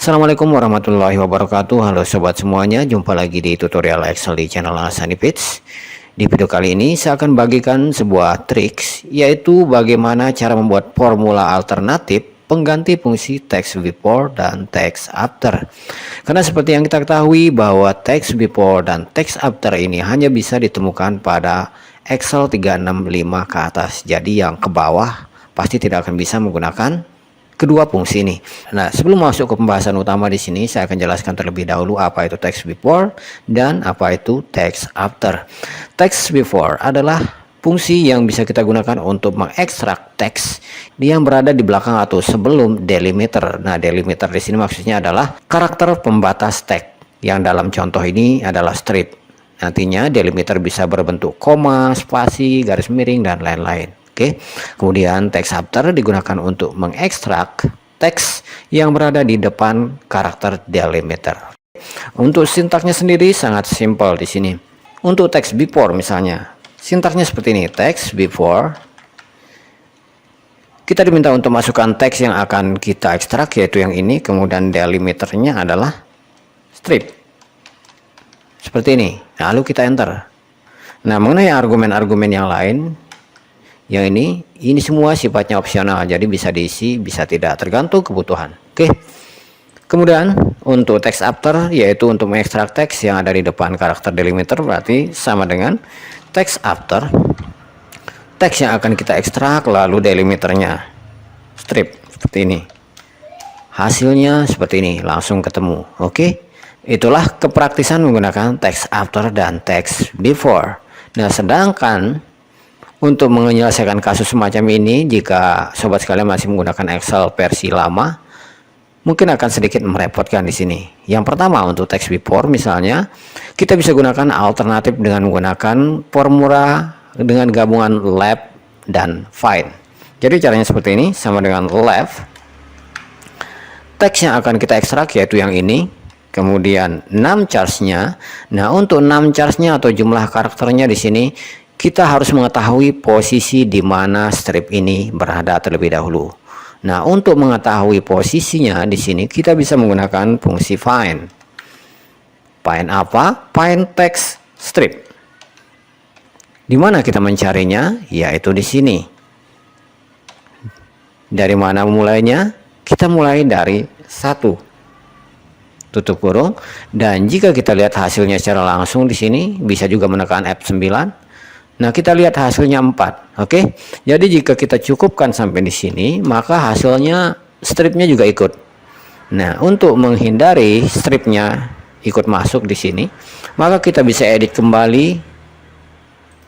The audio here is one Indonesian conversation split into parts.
Assalamualaikum warahmatullahi wabarakatuh. Halo sobat semuanya, jumpa lagi di tutorial Excel di channel Hasanipits. Di video kali ini saya akan bagikan sebuah triks, yaitu bagaimana cara membuat formula alternatif pengganti fungsi text before dan text after. Karena seperti yang kita ketahui bahwa text before dan text after ini hanya bisa ditemukan pada Excel 365 ke atas. Jadi yang ke bawah pasti tidak akan bisa menggunakan kedua fungsi ini. Nah, sebelum masuk ke pembahasan utama di sini, saya akan jelaskan terlebih dahulu apa itu text before dan apa itu text after. Text before adalah fungsi yang bisa kita gunakan untuk mengekstrak teks yang berada di belakang atau sebelum delimiter. Nah, delimiter di sini maksudnya adalah karakter pembatas teks yang dalam contoh ini adalah strip. Nantinya delimiter bisa berbentuk koma, spasi, garis miring, dan lain-lain. Oke, kemudian text after digunakan untuk mengekstrak teks yang berada di depan karakter delimiter. Untuk sintaksnya sendiri sangat simpel di sini. Untuk text before misalnya, sintaksnya seperti ini: text before. Kita diminta untuk masukkan teks yang akan kita ekstrak, yaitu yang ini, kemudian delimiternya adalah strip. Seperti ini. Lalu kita enter. Nah, mengenai argumen-argumen yang lain, yang ini semua sifatnya opsional, jadi bisa diisi bisa tidak, tergantung kebutuhan. Oke, kemudian untuk text after, yaitu untuk mengekstrak teks yang ada di depan karakter delimiter, berarti sama dengan text after teks yang akan kita ekstrak lalu delimiternya strip. Seperti ini, hasilnya seperti ini, langsung ketemu. Oke, itulah kepraktisan menggunakan text after dan text before. Nah, sedangkan untuk menyelesaikan kasus semacam ini, jika sobat sekalian masih menggunakan Excel versi lama, mungkin akan sedikit merepotkan di sini. Yang pertama, untuk text before misalnya, kita bisa gunakan alternatif dengan menggunakan formula dengan gabungan left dan find. Jadi caranya seperti ini, sama dengan left, teks yang akan kita ekstrak yaitu yang ini, kemudian num charge-nya. Nah, untuk num charge-nya atau jumlah karakternya di sini, kita harus mengetahui posisi di mana strip ini berada terlebih dahulu. Nah, untuk mengetahui posisinya di sini kita bisa menggunakan fungsi find. Find apa? Find text strip. Di mana kita mencarinya? Yaitu di sini. Dari mana mulainya? Kita mulai dari 1. Tutup kurung. Dan jika kita lihat hasilnya secara langsung di sini, bisa juga menekan F9. Nah, kita lihat hasilnya 4. Oke. Jadi jika kita cukupkan sampai di sini, maka hasilnya stripnya juga ikut. Nah, untuk menghindari stripnya ikut masuk di sini, maka kita bisa edit kembali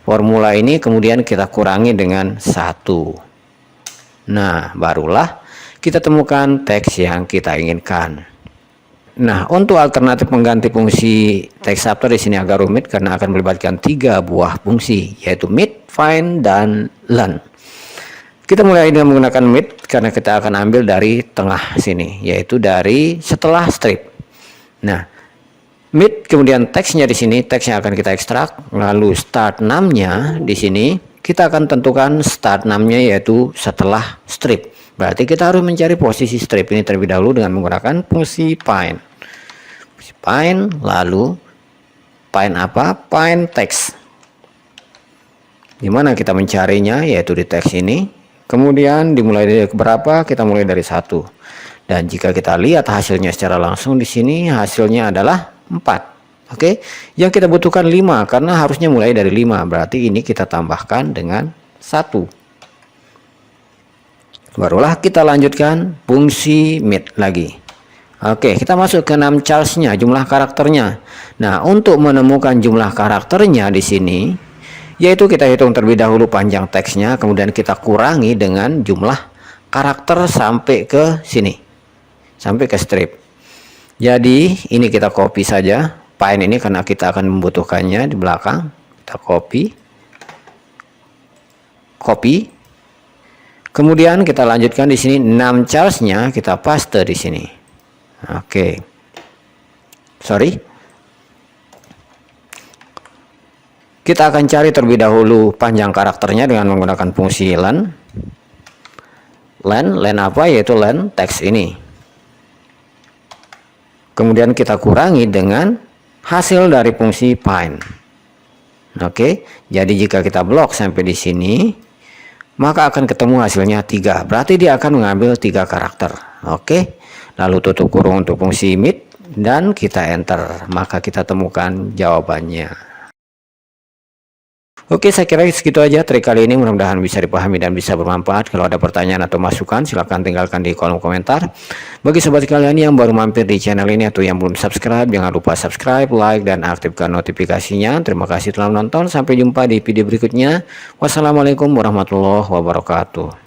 formula ini, kemudian kita kurangi dengan 1. Nah, barulah kita temukan teks yang kita inginkan. Nah, untuk alternatif pengganti fungsi text after di sini agak rumit karena akan melibatkan 3 buah fungsi, yaitu mid, find, dan learn. Kita mulai dengan menggunakan mid karena kita akan ambil dari tengah sini, yaitu dari setelah strip. Nah, mid kemudian teksnya di sini, teks yang akan kita ekstrak, lalu start num-nya di sini kita akan tentukan start num-nya yaitu setelah strip. Berarti kita harus mencari posisi strip ini terlebih dahulu dengan menggunakan fungsi find. Find, lalu find apa? Find text. Dimana kita mencarinya? Yaitu di teks ini. Kemudian dimulai dari berapa? Kita mulai dari 1. Dan jika kita lihat hasilnya secara langsung di sini, hasilnya adalah 4. Oke, yang kita butuhkan 5 karena harusnya mulai dari 5. Berarti ini kita tambahkan dengan 1. Barulah kita lanjutkan fungsi mid lagi. Oke, kita masuk ke num charge-nya, jumlah karakternya. Nah, untuk menemukan jumlah karakternya di sini, yaitu kita hitung terlebih dahulu panjang teksnya, kemudian kita kurangi dengan jumlah karakter sampai ke sini, sampai ke strip. Jadi ini kita copy saja, find ini karena kita akan membutuhkannya di belakang. Kita copy. Kemudian kita lanjutkan di sini num charge-nya kita paste di sini. Oke. Sorry. Kita akan cari terlebih dahulu panjang karakternya dengan menggunakan fungsi len. Len apa? Yaitu len teks ini. kemudian kita kurangi dengan hasil dari fungsi find. Oke, jadi jika kita blok sampai di sini, maka akan ketemu hasilnya 3. Berarti dia akan mengambil 3 karakter. Oke, lalu tutup kurung untuk fungsi mid dan kita enter, maka kita temukan jawabannya. Oke, saya kira segitu aja trik kali ini, mudah-mudahan bisa dipahami dan bisa bermanfaat. Kalau ada pertanyaan atau masukan, silahkan tinggalkan di kolom komentar. Bagi sobat kalian yang baru mampir di channel ini atau yang belum subscribe, jangan lupa subscribe, like, dan aktifkan notifikasinya. Terima kasih telah menonton, sampai jumpa di video berikutnya. Wassalamualaikum warahmatullahi wabarakatuh.